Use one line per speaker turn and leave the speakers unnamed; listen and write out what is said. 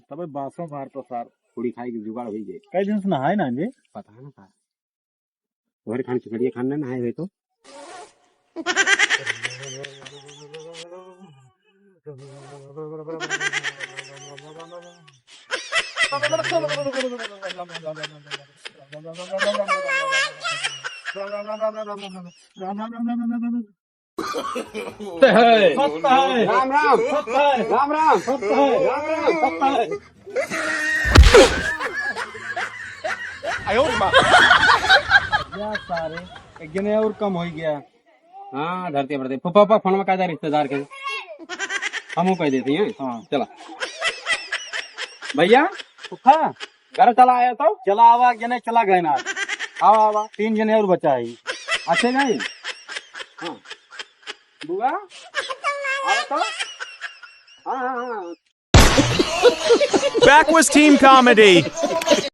तब बासों मार तो सार
पूरी खाई की जुगाड़ हुई गई।
कई दिन से नहाए ना जी।
पता है ना सार तुम्हारे खान खिचड़िया खाने नहाए हुए तो राम राम राम राम राम
या सारे एक जने और कम हो गया।
हाँ धरती पड़ते फुफा फोन में कायदा रिश्तेदार के हम कह देते हैं।
हाँ
चला भैया
फुफा
घर चला आया तो
चला आवा जने चला गए ना।
आवा आवा
3 जने और बचा है।
अच्छे गए। हाँ बुआ आया तो हाँ हाँ हाँ
Bakwas Team Comedy.